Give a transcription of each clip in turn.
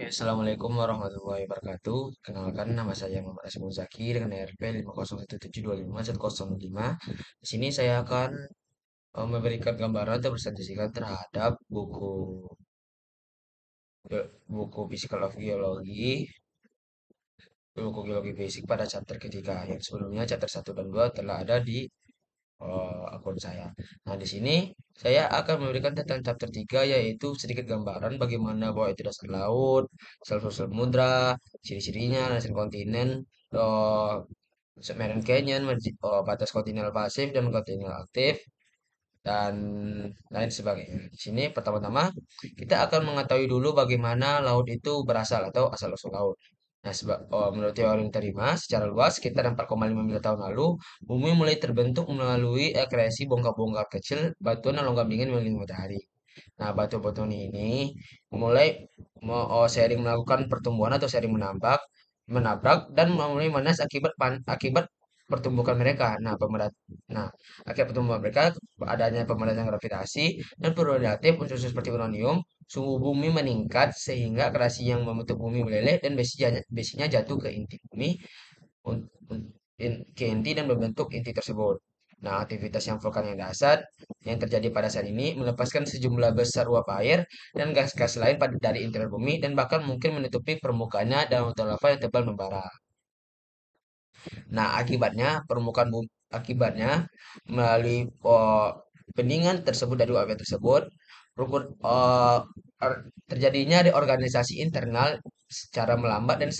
Assalamualaikum warahmatullahi wabarakatuh. Kenalkan nama saya Muhammad Asmi Zaki dengan RP 50117251005. Di sini saya akan memberikan gambaran atau presentasikan terhadap buku Physical of Geology, buku Geologi Basic pada chapter ketiga. Yang sebelumnya chapter 1 dan 2 telah ada di akun saya. Nah, di sini saya akan memberikan tentang chapter 3 yaitu sedikit gambaran bagaimana bahwa itu dasar laut, sel-sel samudra, ciri-cirinya, dasar kontinen, eh, submarine canyon, batas kontinental pasif dan kontinental aktif dan lain sebagainya. Di sini pertama-tama kita akan mengetahui dulu bagaimana laut itu berasal atau asal-usul laut. Nah, menurut teori yang terima secara luas sekitar 4,5 miliar tahun lalu, bumi mulai terbentuk melalui akresi bongkar-bongkar kecil batuan dan logam dingin mengelilingi matahari. Nah, batu-batuan ini mulai sharing melakukan pertumbuhan atau sharing menabrak dan mulai manas akibat pertumbuhan mereka. Nah, akibat pertumbuhan mereka adanya pemadatan gravitasi dan perubahan reaktif unsur seperti uranium, suhu bumi meningkat sehingga akrasi yang membentuk bumi meleleh dan besinya jatuh ke inti bumi ke inti dan membentuk inti tersebut. Nah, aktivitas yang vulkan yang dasar yang terjadi pada saat ini melepaskan sejumlah besar uap air dan gas-gas lain dari interior bumi dan bahkan mungkin menutupi permukaannya dan lava yang tebal membara. Nah, akibatnya melalui bendingan tersebut dari uap tersebut, rumput terjadinya reorganisasi internal secara melambat dan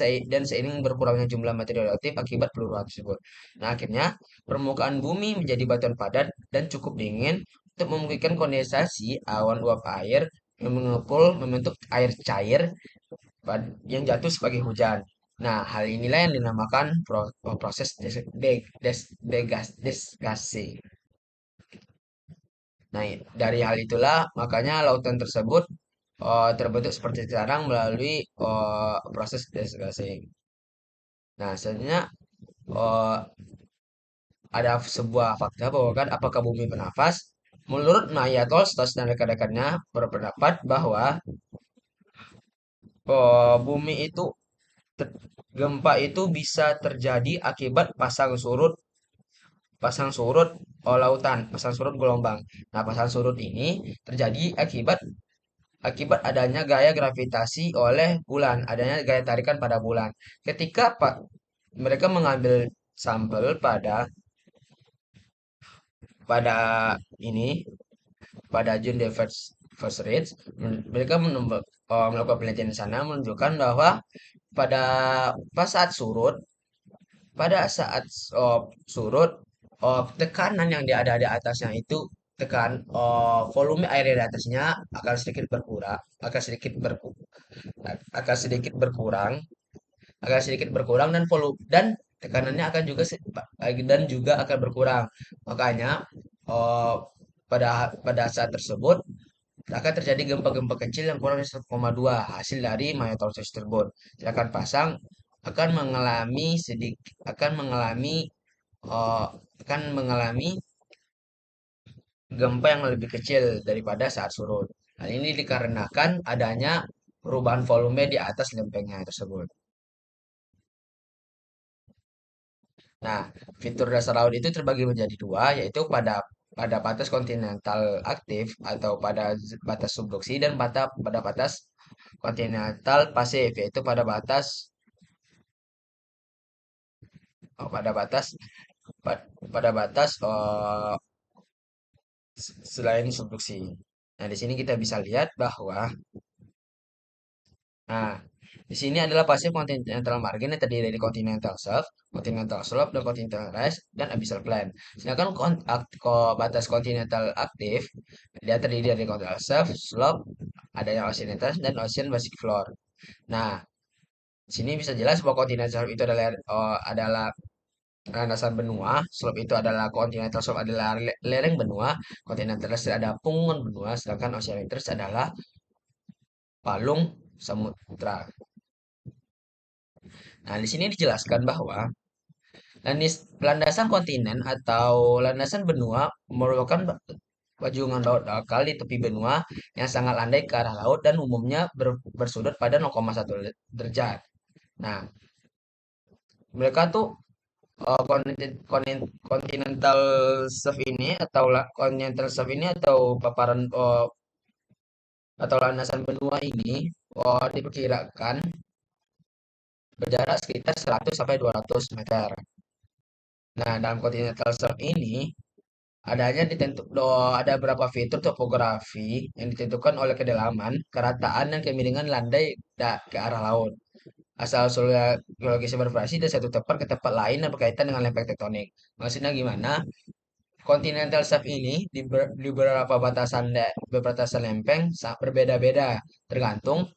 seiring berkurangnya jumlah materi radioaktif akibat peluruhan tersebut. Nah, akhirnya permukaan bumi menjadi batuan padat dan cukup dingin untuk memungkinkan kondensasi awan uap air yang mengepul membentuk air cair yang jatuh sebagai hujan. Nah, hal inilah yang dinamakan proses desgasi. Nah, dari hal itulah makanya lautan tersebut terbentuk seperti sekarang melalui proses desgasi. Nah, selanjutnya eh, ada sebuah fakta bahwa kan apakah bumi bernafas? Menurut Maya Tolstos dan rekan-rekannya berpendapat bahwa bumi itu ter- gempa itu bisa terjadi akibat pasang surut lautan, pasang surut gelombang. Nah, pasang surut ini terjadi akibat akibat adanya gaya gravitasi oleh bulan, adanya gaya tarikan pada bulan. Ketika mereka mengambil sampel pada ini pada June First Reach, mereka melakukan penelitian di sana menunjukkan bahwa pada pas saat surut pada saat surut tekanan yang ada di atasnya itu volume air di atasnya akan sedikit berkurang akan sedikit berkurang akan sedikit berkurang dan tekanannya akan dan juga akan berkurang. Makanya eh, pada saat tersebut akan terjadi gempa-gempa kecil yang kurang dari 1,2 hasil dari mayoritas tersebut. Sedangkan pasang akan mengalami sedikit eh, akan mengalami gempa yang lebih kecil daripada saat surut. Hal ini dikarenakan adanya perubahan volume di atas lempengnya tersebut. Nah, fitur dasar laut itu terbagi menjadi dua, yaitu pada batas kontinental aktif atau pada batas subduksi dan pada batas kontinental pasif, yaitu oh, pada batas pa- pada batas selain subduksi. Nah, di sini kita bisa lihat bahwa nah, di sini adalah pasif continental margin yang terdiri dari continental slope, dan continental rise, dan abyssal plain. Sedangkan batas continental aktif, dia terdiri dari continental slope, adanya ocean interest, dan ocean basic floor. Nah, di sini bisa jelas bahwa continental slope itu adalah landasan benua, slope itu adalah continental slope adalah lereng benua, continental rise ada punggungan benua, sedangkan ocean interest adalah palung samudra. Nah, di sini dijelaskan bahwa landasan kontinen atau landasan benua merupakan Bajungan laut dangkal di tepi benua yang sangat landai ke arah laut dan umumnya bersudut pada 0,1 derajat. Nah, mereka tuh continental shelf ini continental shelf ini atau paparan atau landasan benua ini diperkirakan berjarak sekitar 100 sampai 200 meter. Nah, dalam continental shelf ini ada beberapa fitur topografi yang ditentukan oleh kedalaman, kerataan, dan kemiringan landai ke arah laut. Asal-usul geologisnya bervariasi dari satu tempat ke tempat lain dan berkaitan dengan lempeng tektonik. Maksudnya gimana? Continental shelf ini di beberapa berbatasan lempeng berbeda-beda tergantung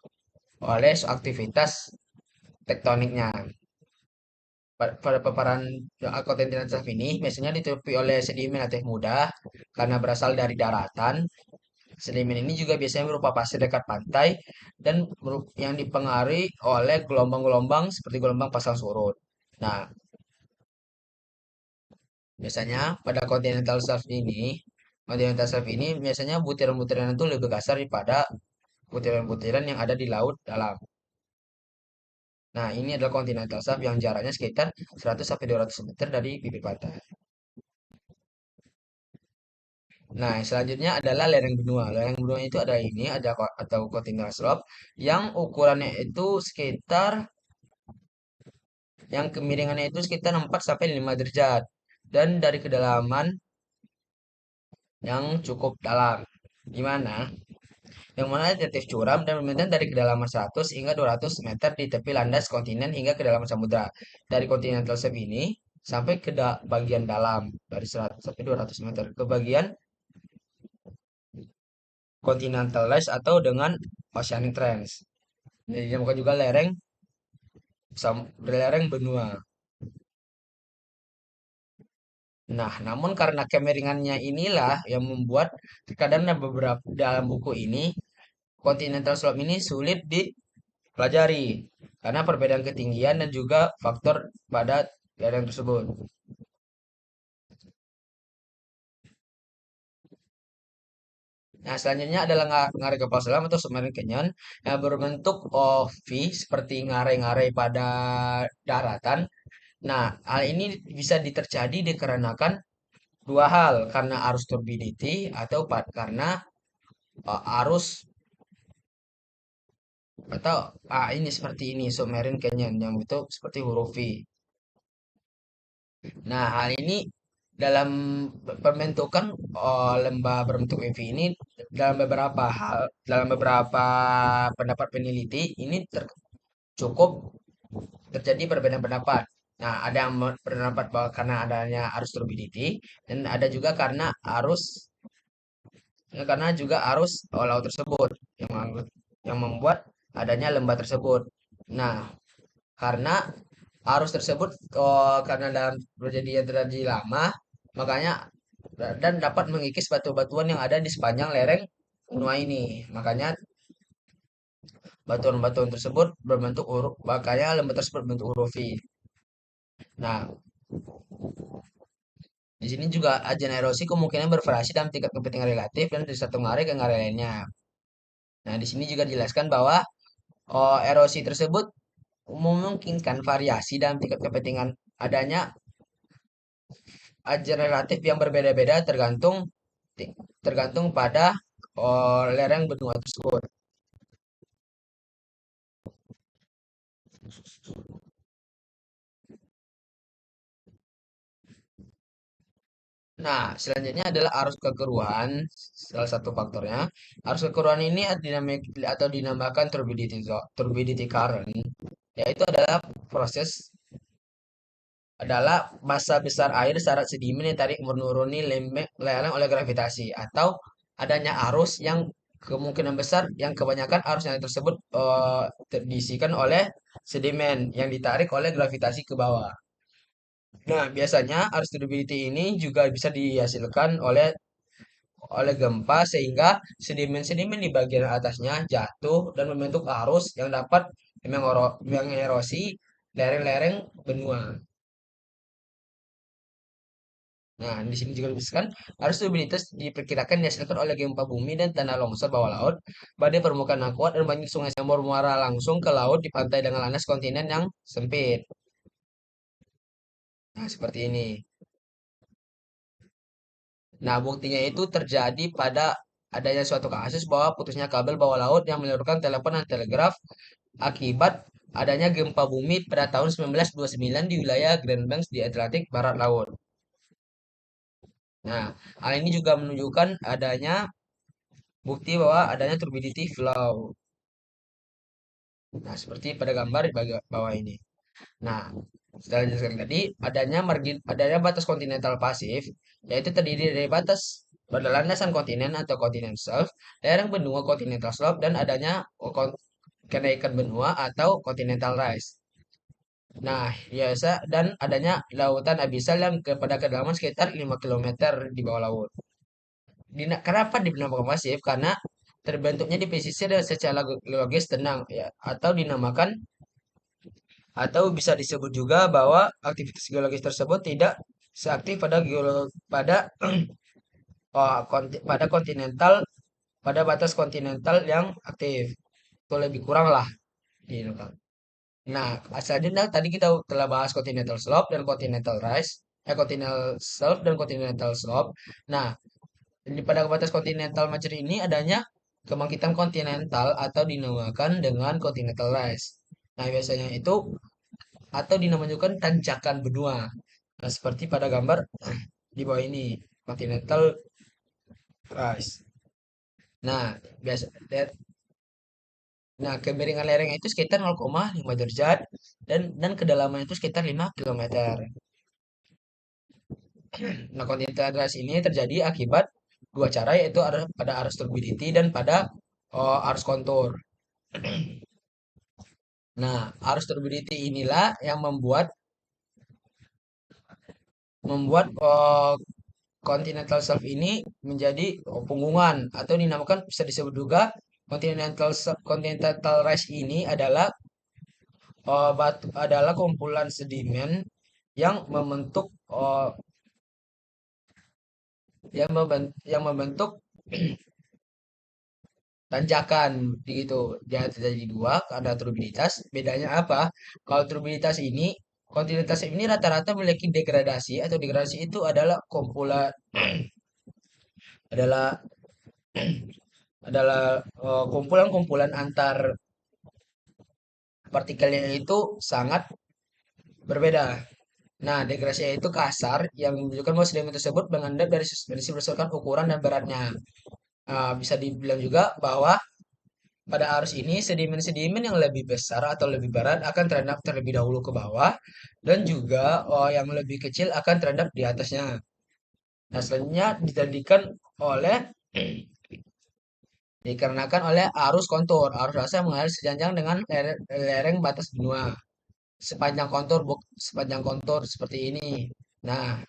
oleh aktivitas tektoniknya. Pada paparan continental shelf ini biasanya ditutupi oleh sedimen aktif muda karena berasal dari daratan. Sedimen ini juga biasanya berupa pasir dekat pantai dan yang dipengaruhi oleh gelombang-gelombang seperti gelombang pasang surut. Nah, biasanya pada continental shelf ini biasanya butiran-butiran itu lebih kasar daripada butiran-butiran yang ada di laut dalam. Nah, ini adalah continental shelf yang jaraknya sekitar 100 sampai 200 meter dari bibir pantai. Nah, selanjutnya adalah lereng benua. Lereng benua itu ada ini, atau continental slope yang ukurannya itu sekitar yang kemiringannya itu sekitar 4 sampai 5 derajat dan dari kedalaman yang cukup dalam. Gimana? Yang mana relatif curam dan membentang dari kedalaman 100 hingga 200 meter di tepi landas kontinen hingga kedalaman samudra. Dari continental shelf ini sampai ke bagian dalam dari 100 sampai 200 meter ke bagian continental ledge atau dengan oceanic trench. Jadi dinamakan juga lereng benua. Nah, namun karena kemiringannya inilah yang membuat terkadang dalam buku ini continental slope ini sulit dipelajari karena perbedaan ketinggian dan juga faktor pada lereng tersebut. Nah, selanjutnya adalah ngarai kapal selam atau submarine canyon yang berbentuk V seperti ngarai-ngarai pada daratan. Nah, hal ini bisa terjadi dikarenakan dua hal, karena arus turbidity atau karena arus atau ini seperti ini submarine canyon yang bentuk seperti huruf V. Nah, hal ini dalam pembentukan lembah berbentuk UV ini dalam beberapa pendapat peneliti ini cukup terjadi perbedaan pendapat. Nah, ada yang berpendapat bahwa karena adanya arus turbidity dan ada juga karena juga arus laut tersebut yang membuat adanya lembah tersebut. Nah, karena arus tersebut karena dalam perjanjian terjadi lama, makanya dan dapat mengikis batu-batuan yang ada di sepanjang lereng benua ini. Makanya batuan-batuan tersebut berbentuk huruf, makanya lembah tersebut berbentuk huruf V. Nah, di sini juga agen erosi kemungkinan bervariasi dalam tingkat kepentingan relatif dan dari satu ngarai ke ngarai lainnya. Nah, di sini juga dijelaskan bahwa erosi tersebut memungkinkan variasi dalam tingkat kepentingan adanya ajar relatif yang berbeda-beda tergantung pada lereng benua tersebut. Nah, selanjutnya adalah arus kekeruan, salah satu faktornya. Arus kekeruan ini dinamakan turbidity current, yaitu adalah massa besar air syarat sedimen yang tarik menuruni lereng oleh gravitasi atau adanya arus yang kemungkinan besar yang kebanyakan arus yang tersebut diisikan oleh sedimen yang ditarik oleh gravitasi ke bawah. Nah, biasanya arus turbidity ini juga bisa dihasilkan oleh oleh gempa sehingga sedimen-sedimen di bagian atasnya jatuh dan membentuk arus yang dapat mengerosi lereng-lereng benua. Nah, di sini juga disebutkan arus stabilitas diperkirakan dihasilkan oleh gempa bumi dan tanah longsor bawah laut, badai permukaan yang kuat dan banyak sungai yang bermuara langsung ke laut di pantai dengan landas kontinen yang sempit. Nah, seperti ini. Nah, buktinya itu terjadi pada adanya suatu kasus bahwa putusnya kabel bawah laut yang menyalurkan telepon dan telegraf akibat adanya gempa bumi pada tahun 1929 di wilayah Grand Banks di Atlantik Barat Laut. Nah, hal ini juga menunjukkan adanya bukti bahwa adanya turbidity flow. Nah, seperti pada gambar di bawah ini. Nah, setelah dijelaskan tadi, adanya batas kontinental pasif, yaitu terdiri dari batas pada landasan kontinen atau continental shelf, lereng benua continental slope, dan adanya kenaikan benua atau continental rise. Nah, biasa dan adanya lautan abisal yang pada kedalaman sekitar 5 kilometer di bawah laut. Kenapa dinamakan pasif? Karena terbentuknya di pesisir yang secara geologis tenang ya, atau dinamakan atau bisa disebut juga bahwa aktivitas geologis tersebut tidak seaktif pada pada kontinental pada batas kontinental yang aktif. Itu lebih kurang lah gitu kan. Nah, selanjutnya tadi kita telah bahas continental slope dan continental rise, continental shelf dan continental slope. Nah, pada batas continental major ini adanya kebangkitan kontinental atau dinamakan dengan continental rise. Nah, biasanya itu atau dinamakan tanjakan benua. Nah, seperti pada gambar di bawah ini, continental rise. Nah, biasa nah, kemiringan lereng itu sekitar 0,5 derajat dan kedalaman itu sekitar 5 kilometer. Nah, continental rise ini terjadi akibat dua cara yaitu pada arus turbidity dan pada arus kontur. Nah, arus turbidity inilah yang membuat membuat continental shelf ini menjadi punggungan atau dinamakan bisa disebut juga continental rise ini adalah adalah kumpulan sedimen yang membentuk yang membentuk tanjakan gitu. Dia terjadi dua karena turbiditas. Bedanya apa? Kalau turbiditas ini kontinuitas ini rata-rata memiliki degradasi atau degradasi itu adalah kumpulan adalah adalah kumpulan-kumpulan antar partikelnya itu sangat berbeda. Nah, degradasi itu kasar yang menunjukkan bahwa sedimen tersebut mengandung dari berdasarkan ukuran dan beratnya. Bisa dibilang juga bahwa pada arus ini sedimen-sedimen yang lebih besar atau lebih berat akan terendap terlebih dahulu ke bawah dan juga yang lebih kecil akan terendap di atasnya. Nah, selanjutnya oleh dikarenakan oleh arus kontur. Arus dasar mengalir sejajar dengan lereng batas benua. Sepanjang kontur seperti ini. Nah,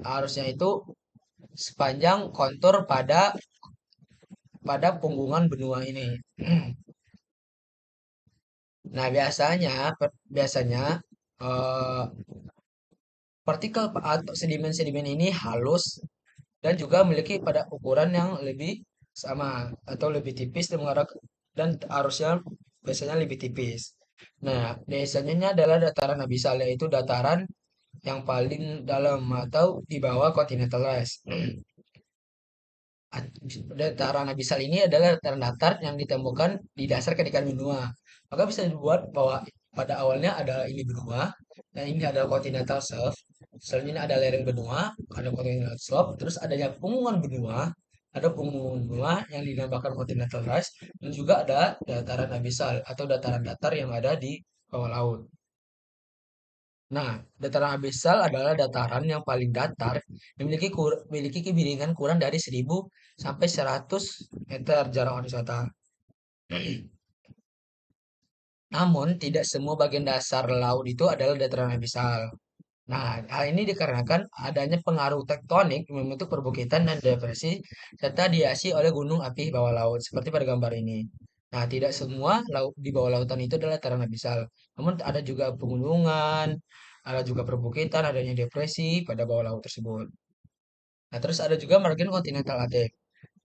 arusnya itu sepanjang kontur pada punggungan benua ini. Nah, biasanya eh, partikel atau sedimen-sedimen ini halus dan juga memiliki pada ukuran yang lebih sama atau lebih tipis dan arusnya biasanya lebih tipis. Nah, biasanya adalah dataran abisal yaitu dataran yang paling dalam atau di bawah continental rise. Dataran abisal ini adalah dataran datar yang ditemukan di dasar kedikan benua. Maka bisa dibuat bahwa pada awalnya ada ini benua dan ini adalah continental shelf. Selanjutnya ada lereng benua, ada continental slope, terus adanya punggungan benua yang dinamakan continental rise dan juga ada dataran abisal atau dataran datar yang ada di bawah laut. Nah, dataran abisal adalah dataran yang paling datar yang memiliki kemiringan kurang dari 1.000 sampai 100 meter jarak wisata. Namun, tidak semua bagian dasar laut itu adalah dataran abisal. Nah, hal ini dikarenakan adanya pengaruh tektonik yang membentuk perbukitan dan depresi serta diasi oleh gunung api bawah laut seperti pada gambar ini. Nah, tidak semua laut di bawah lautan itu adalah dataran abisal. Namun ada juga pegunungan, ada juga perbukitan, adanya depresi pada bawah laut tersebut. Nah, terus ada juga margin kontinental aktif.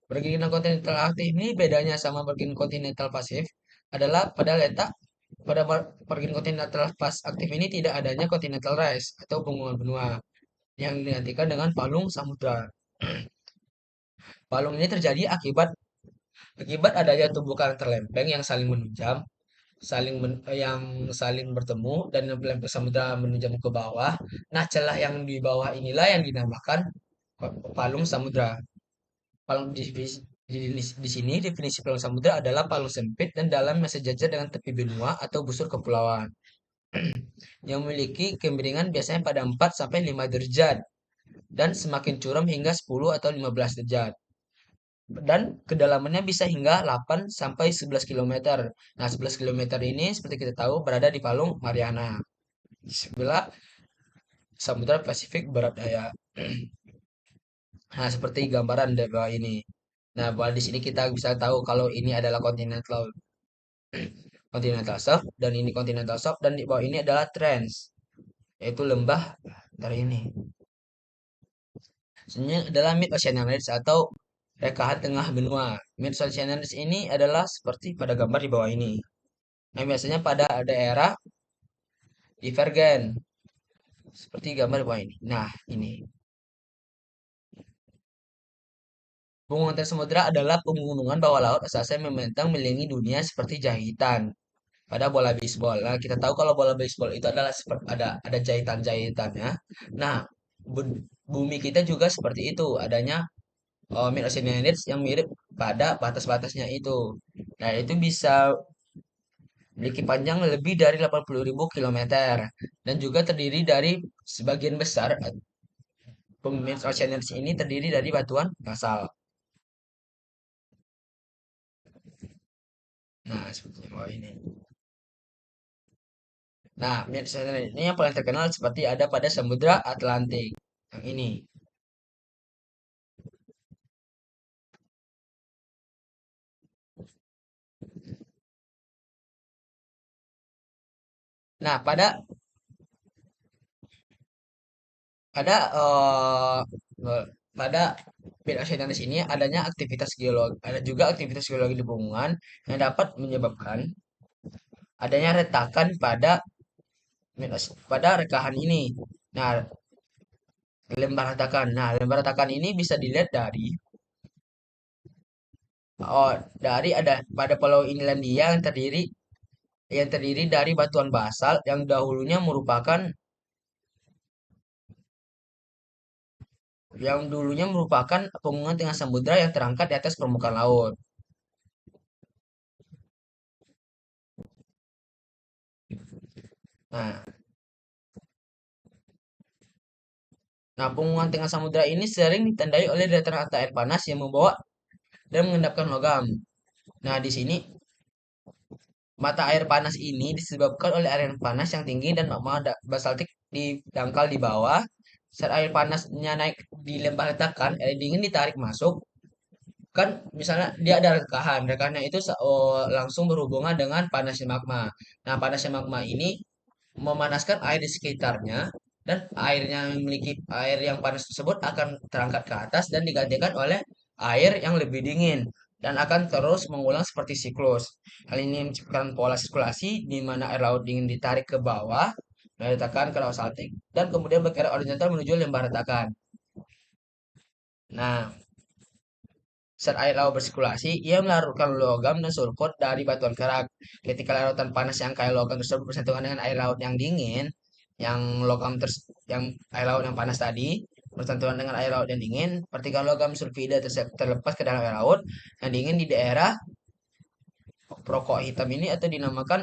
Margin kontinental aktif ini bedanya sama margin kontinental pasif adalah pada letak pada margin kontinental pas aktif ini tidak adanya continental rise atau punggungan benua yang digantikan dengan palung samudra. Palung ini terjadi akibat akibat adanya tumbuh karang terlempeng yang saling menunjam, yang saling bertemu dan lempeng samudra menunjam ke bawah. Nah, celah yang di bawah inilah yang dinamakan palung samudra. Palung di sini definisi palung samudra adalah palung sempit dan dalam yang sejajar dengan tepi benua atau busur kepulauan yang memiliki kemiringan biasanya pada 4 sampai 5 derajat dan semakin curam hingga 10 atau 15 derajat. Dan kedalamannya bisa hingga 8 sampai 11 kilometer. Nah, 11 kilometer ini seperti kita tahu berada di Palung Mariana, di sebelah Samudra Pasifik Barat Daya. Nah, seperti gambaran di bawah ini. Nah, bahwa di sini kita bisa tahu kalau ini adalah continental shelf dan ini continental shelf dan di bawah ini adalah trench, yaitu lembah dari ini. Sebenarnya adalah mid oceanics atau rekahan tengah benua. Mid oceanics ini adalah seperti pada gambar di bawah ini. Nah, biasanya pada daerah divergen seperti gambar di bawah ini. Nah, ini pegunungan samudra adalah pegunungan bawah laut asal yang membentang melilingi dunia seperti jahitan pada bola baseball. Nah, kita tahu kalau bola baseball itu adalah seperti ada jahitan-jahitannya. Nah, bumi kita juga seperti itu, adanya mid oceanics yang mirip pada batas-batasnya itu. Nah, itu bisa memiliki panjang lebih dari 80.000 kilometer dan juga terdiri dari sebagian besar mid oceanics ini terdiri dari batuan basal. Nah, seperti bawah ini. Nah, mid oceanics ini yang paling terkenal seperti ada pada Samudra Atlantik. Yang ini. Nah, pada pada mid oceanics ini adanya aktivitas geologi, ada juga aktivitas geologi di pegunungan yang dapat menyebabkan adanya retakan pada rekahan ini. Nah, lempar retakan. Nah, lempar retakan ini bisa dilihat dari pada Pulau Inlandia yang terdiri dari batuan basal yang dulunya merupakan pegunungan tengah samudra yang terangkat di atas permukaan laut. Nah, nah, pegunungan tengah samudra ini sering ditandai oleh dataran atas air panas yang membawa dan mengendapkan logam. Nah, di sini mata air panas ini disebabkan oleh air panas yang tinggi dan magma basaltik di dangkal di bawah. Saat air panasnya naik dilempar letakkan, air dingin ditarik masuk. Kan misalnya dia ada rekahannya itu langsung berhubungan dengan panasnya magma. Nah, panasnya magma ini memanaskan air di sekitarnya dan air yang panas tersebut akan terangkat ke atas dan digantikan oleh air yang lebih dingin dan akan terus mengulang seperti siklus. Hal ini menciptakan pola sirkulasi di mana air laut dingin ditarik ke bawah dan ditekan ke laut saltik dan kemudian bergerak horizontal menuju lembah retakan. Nah, saat air laut bersirkulasi, ia melarutkan logam dan sulfur dari batuan kerak. Ketika larutan panas yang kaya logam tersebut bersentuhan dengan air laut yang dingin, yang yang air laut yang panas tadi bersentuhan dengan air laut yang dingin, partikel logam sulfida terlepas ke dalam air laut yang dingin di daerah rokok hitam ini atau dinamakan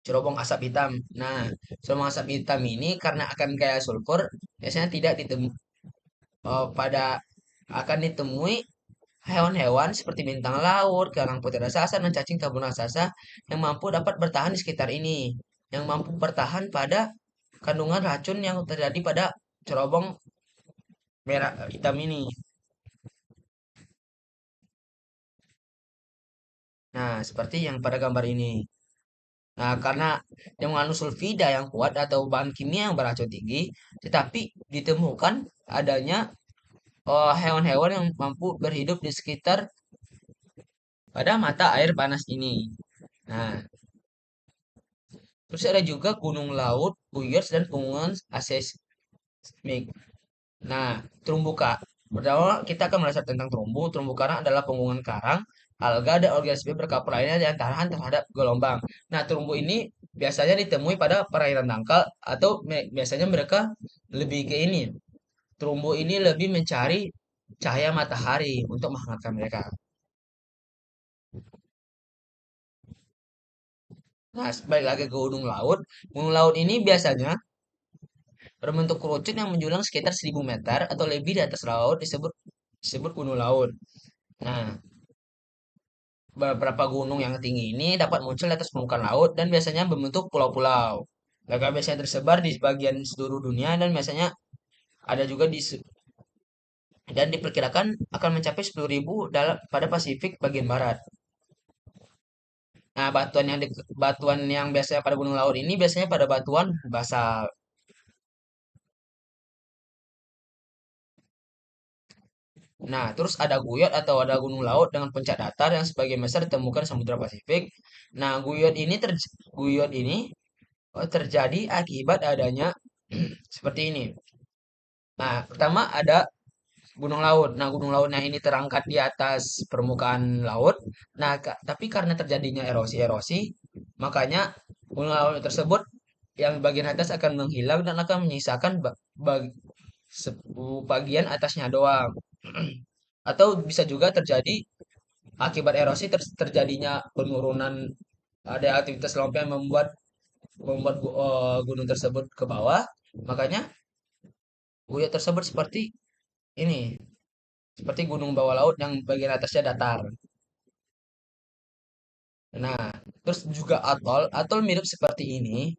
cerobong asap hitam. Nah, cerobong asap hitam ini karena akan kaya sulfur, biasanya tidak ditemui pada akan ditemui hewan-hewan seperti bintang laut, kerang putih raksasa, dan cacing tabur raksasa yang mampu dapat bertahan di sekitar ini, yang mampu bertahan pada kandungan racun yang terjadi pada cerobong merah hitam ini. Nah, seperti yang pada gambar ini. Nah, karena yang mengandung sulfida yang kuat atau bahan kimia yang beracun tinggi, tetapi ditemukan adanya hewan-hewan yang mampu berhidup di sekitar pada mata air panas ini. Nah, terus ada juga gunung laut, buyers, dan gunungan aseismik. Nah, terumbu karang. Pertama, kita akan belajar tentang terumbu. Terumbu karang adalah punggungan karang, alga, dan organisme berkapur lainnya yang tahan terhadap gelombang. Nah, terumbu ini biasanya ditemui pada perairan dangkal atau biasanya mereka lebih ke ini. Terumbu ini lebih mencari cahaya matahari untuk menghangatkan mereka. Nah, balik lagi ke gunung laut. Gunung laut ini biasanya berbentuk kerucut yang menjulang sekitar 1.000 meter atau lebih di atas laut disebut disebut gunung laut. Nah, beberapa gunung yang tinggi ini dapat muncul di atas permukaan laut dan biasanya membentuk pulau-pulau. Mereka biasanya tersebar di sebagian seluruh dunia dan biasanya ada juga dan diperkirakan akan mencapai 10.000 dalam pada Pasifik bagian barat. Nah, batuan yang biasanya pada gunung laut ini biasanya pada batuan basal. Nah, terus ada guyot atau ada gunung laut dengan puncak datar yang sebagian besar ditemukan di Samudra Pasifik. Nah, guyot ini terjadi akibat adanya seperti ini. Nah, pertama ada gunung laut. Nah, gunung lautnya ini terangkat di atas permukaan laut. Nah, tapi karena terjadinya erosi-erosi, makanya gunung laut tersebut yang bagian atas akan menghilang dan akan menyisakan bagian atasnya doang. Atau bisa juga terjadi akibat erosi terjadinya penurunan ada aktivitas lompat yang membuat gunung tersebut ke bawah. Makanya buyut tersebut seperti ini, seperti gunung bawah laut yang bagian atasnya datar. Nah, terus juga atol, atol mirip seperti ini.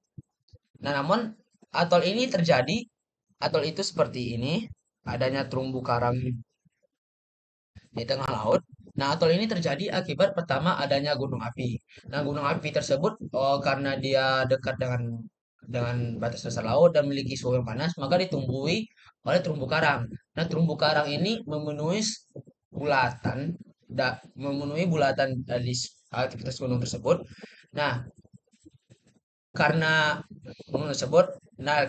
Nah, namun atol itu seperti ini, adanya terumbu karang di tengah laut. Nah, atol ini terjadi akibat pertama adanya gunung api. Nah, gunung api tersebut karena dia dekat dengan batas dasar laut dan memiliki suhu yang panas, maka ditumbuhi oleh terumbu karang. Nah, terumbu karang ini bulatan, memenuhi bulatan dari aktivitas gunung tersebut. Nah, karena gunung tersebut,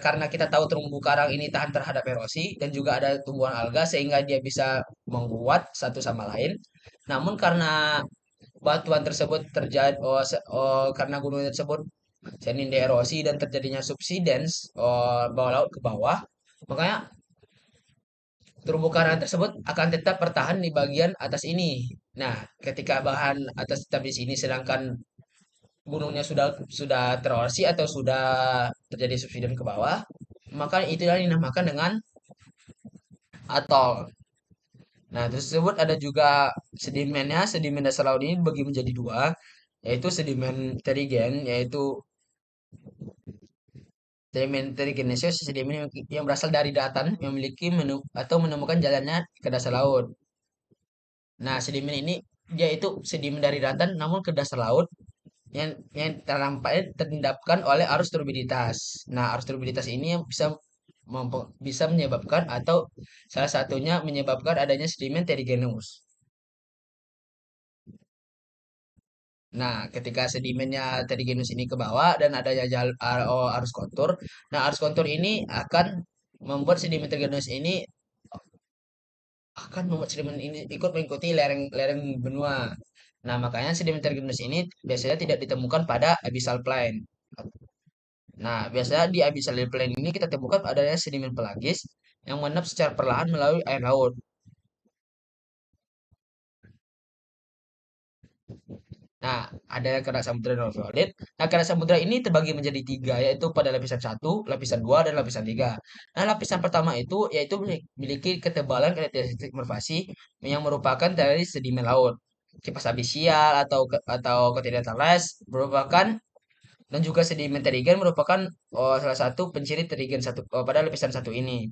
karena kita tahu terumbu karang ini tahan terhadap erosi dan juga ada tumbuhan alga sehingga dia bisa menguat satu sama lain. Namun karena batuan tersebut terjadi karena gunung tersebut sering erosi dan terjadinya subsidence bawah laut ke bawah, makanya terumbu karang tersebut akan tetap bertahan di bagian atas ini. Nah, ketika bahan atas tetap di sini sedangkan gunungnya sudah tererosi atau sudah terjadi subsiden ke bawah, maka itu yang dinamakan dengan atol. Nah, tersebut ada juga sedimennya. Sedimen dasar laut ini dibagi menjadi dua, yaitu sedimen terigen, yaitu sedimen terigenesius, sedimen yang berasal dari daratan yang memiliki atau menemukan jalannya ke dasar laut. Nah, sedimen ini dia itu sedimen dari daratan namun ke dasar laut yang terampaknya terendapkan oleh arus turbiditas. Nah, arus turbiditas ini yang bisa menyebabkan atau salah satunya menyebabkan adanya sedimen terigenus. Nah, ketika sedimennya terigenus ini ke bawah dan adanya arus kontur, nah arus kontur ini membuat sedimen terigenus ini akan membuat sedimen ini ikut mengikuti lereng-lereng benua. Nah, makanya sedimen terigenus ini biasanya tidak ditemukan pada abyssal plain. Nah, biasanya di abyssal plain ini kita temukan adanya sedimen pelagis yang mengendap secara perlahan melalui air laut. Nah, ada kerak samudra dan ultraviolet. Nah, kerak samudra ini terbagi menjadi tiga, yaitu pada lapisan satu, lapisan dua, dan lapisan tiga. Nah, lapisan pertama itu yaitu memiliki ketebalan karakteristik mervasi yang merupakan dari sedimen laut. Kipas abisial atau continental rice merupakan dan juga sedimen terigen merupakan salah satu penciri terigen pada lapisan satu ini.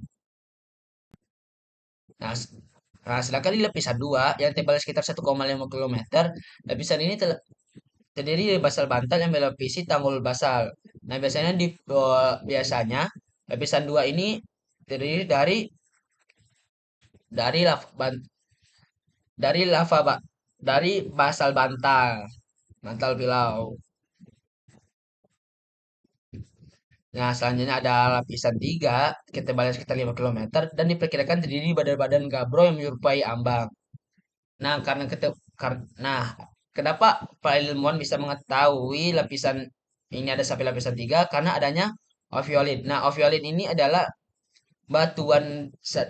Nah, Nah, sedangkan di lapisan 2 yang tebalnya sekitar 1,5 kilometer, lapisan ini terdiri dari basal bantal yang melapisi tanggul basal. Nah, biasanya lapisan 2 ini terdiri dari lava, dari lava ba- dari basal bantal, bantal pilau. Nah, selanjutnya ada lapisan 3, ketebalan sekitar 5 kilometer dan diperkirakan terdiri badan-badan gabro yang menyerupai ambang. Nah, nah, kenapa para ilmuwan bisa mengetahui lapisan ini ada sampai lapisan 3? Karena adanya oviolit. Nah, oviolit ini adalah batuan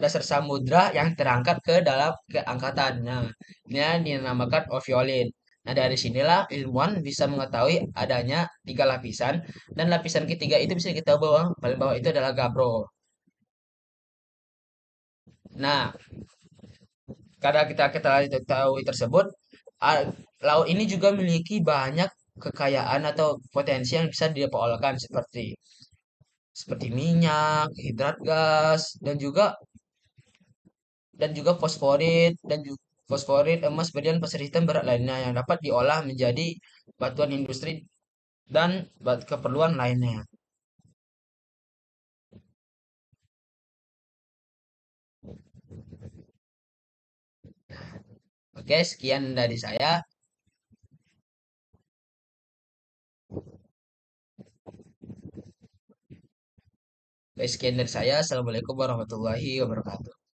dasar samudra yang terangkat ke dalam keangkatan. Nah, ini dinamakan oviolit. Nah, dari sinilah ilmuwan bisa mengetahui adanya 3 lapisan dan lapisan ketiga itu bisa kita bawa paling bawah itu adalah gabro. Nah, karena kita ketahui tersebut, ah, laut ini juga memiliki banyak kekayaan atau potensi yang bisa diperolehkan seperti minyak, hidrat gas, dan juga fosforit, emas, berian, pasir hitam, berat lainnya yang dapat diolah menjadi batuan industri dan keperluan lainnya. Oke, sekian dari saya. Sekian dari saya. Assalamualaikum warahmatullahi wabarakatuh.